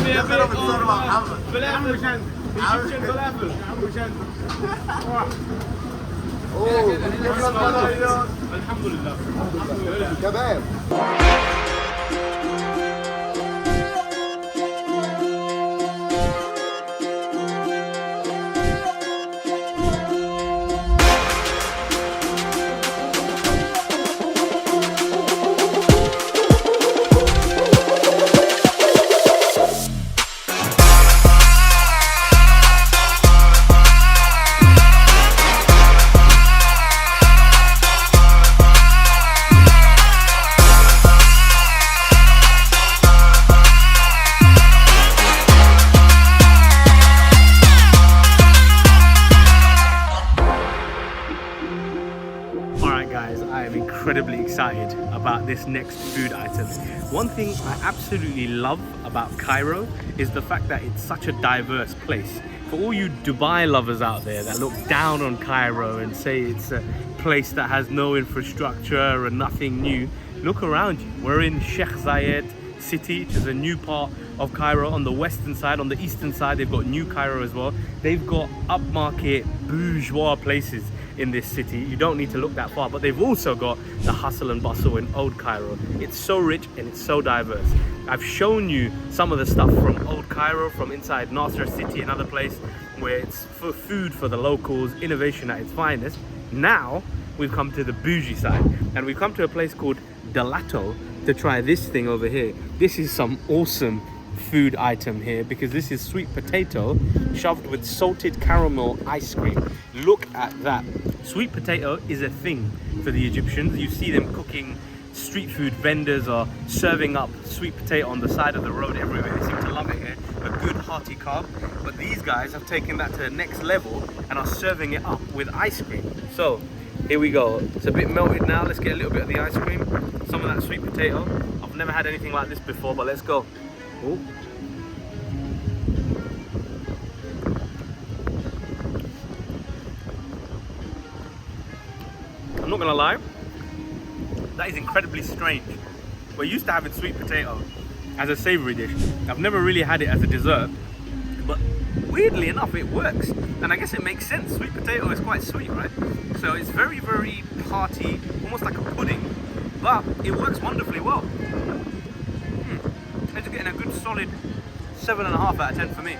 me a bit of falafel. Egyptian falafel. Alhamdulillah. كباب. Incredibly excited about this next food item. One thing I absolutely love about Cairo is the fact that it's such a diverse place. For all you Dubai lovers out there that look down on Cairo and say it's a place that has no infrastructure and nothing new, look around you. We're in Sheikh Zayed city, which is a new part of Cairo. On the western side, on the eastern side, they've got New Cairo as well. They've got upmarket bourgeois places in this city. You don't need to look that far, but they've also got the hustle and bustle in Old Cairo. It's so rich and it's so diverse. I've shown you some of the stuff from Old Cairo, from inside Nasser City, another place where it's for food for the locals, innovation at its finest. Now we've come to the bougie side, and we've come to a place called Delato to try this thing over here. This is some awesome food item here, because this is sweet potato shoved with salted caramel ice cream. Look at that. Sweet potato is a thing for the Egyptians. You see them cooking, street food vendors are serving up sweet potato on the side of the road everywhere. They seem to love it here. A good hearty carb. But these guys have taken that to the next level and are serving it up with ice cream. So here we go. It's a bit melted now. Let's get a little bit of the ice cream, some of that sweet potato. I've never had anything like this before, but let's go. Ooh. I'm not gonna lie, that is incredibly strange. We're used to having sweet potato as a savory dish. I've never really had it as a dessert, but weirdly enough it works, and I guess it makes sense. Sweet potato is quite sweet, right? So it's very, very hearty, almost like a pudding, but it works wonderfully well. It's getting a good solid 7.5 out of 10 for me.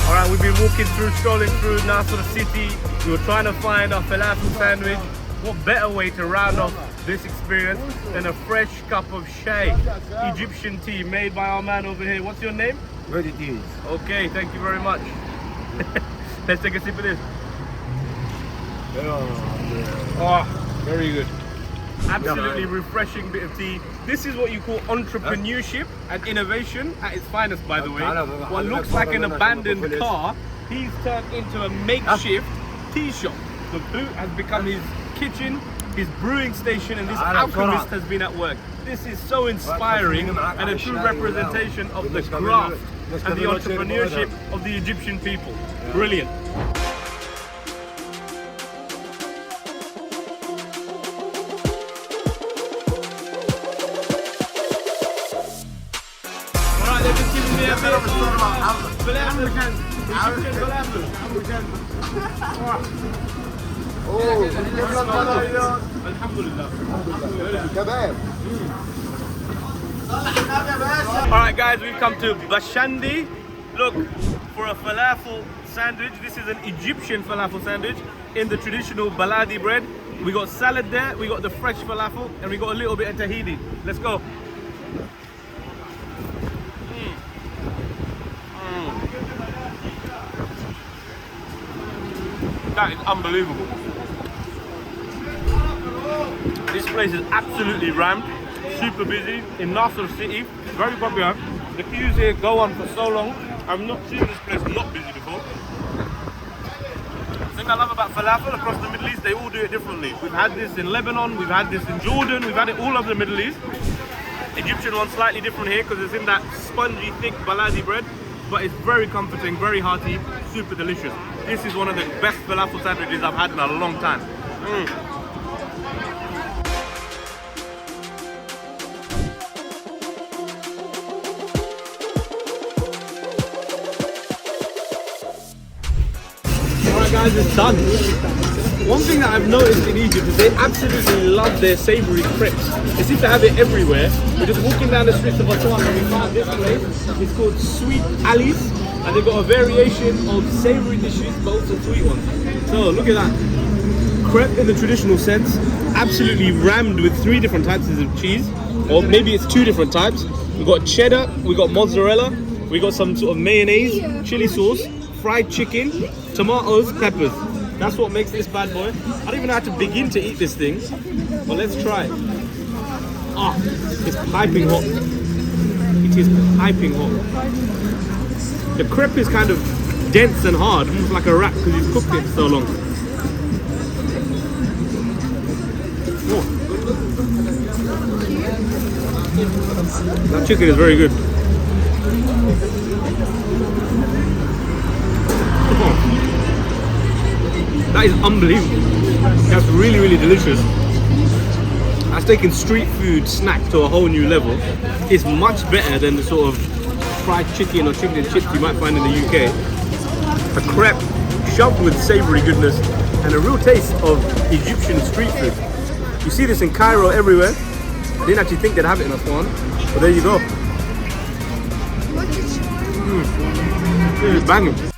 Alright, we've been walking through, strolling through Nasser City. We were trying to find our falafel sandwich. What better way to round off this experience than a fresh cup of Shay, Egyptian tea made by our man over here. What's your name? Ready to use. Okay, thank you very much. Let's take a sip of this. Oh, very good. Absolutely refreshing bit of tea. This is what you call entrepreneurship and innovation at its finest, by the way. What looks like an abandoned car, he's turned into a makeshift tea shop. The boot has become his kitchen, his brewing station, and this alchemist has been at work. This is so inspiring and a true representation of the craft and the entrepreneurship of the Egyptian people. Brilliant. Alright, they're just giving me a bit of falafel. Egyptian falafel. Alhamdulillah. كباب. Alright guys, we've come to Bashandi. Look, for a falafel sandwich. This is an Egyptian falafel sandwich in the traditional baladi bread. We got salad there, we got the fresh falafel, and we got a little bit of tahini. Let's go. That is unbelievable. This place is absolutely rammed, super busy in Nasser City, very popular. The queues here go on for so long. I've not seen this place not busy before. The thing I love about falafel across the Middle East, they all do it differently. We've had this in Lebanon, we've had this in Jordan, we've had it all over the Middle East. Egyptian one's slightly different here because it's in that spongy, thick baladi bread, but it's very comforting, very hearty, super delicious. This is one of the best falafel sandwiches I've had in a long time. Alright guys, it's done. One thing that I've noticed in Egypt is they absolutely love their savoury crepes. They seem to have it everywhere. We're just walking down the streets of Aswan and we found this place. It's called Sweet Ali's, and they've got a variation of savoury dishes but also sweet ones. So look at that. Crepe in the traditional sense, absolutely rammed with 3 different types of cheese, or maybe it's 2 different types. We've got cheddar, we've got mozzarella, we've got some sort of mayonnaise, chili sauce, fried chicken, tomatoes, peppers. That's what makes this bad boy. I don't even know how to begin to eat this thing, but let's try it. Ah, it's piping hot. It is piping hot. The crepe is kind of dense and hard, almost like a wrap because you've cooked it so long. Oh. That chicken is very good. Oh. That is unbelievable. That's really, really delicious. That's taken street food snack to a whole new level. It's much better than the sort of fried chicken or chicken and chips you might find in the UK. A crepe shoved with savoury goodness and a real taste of Egyptian street food. You see this in Cairo everywhere. I didn't actually think they'd have it in Aswan, but there you go. This is banging.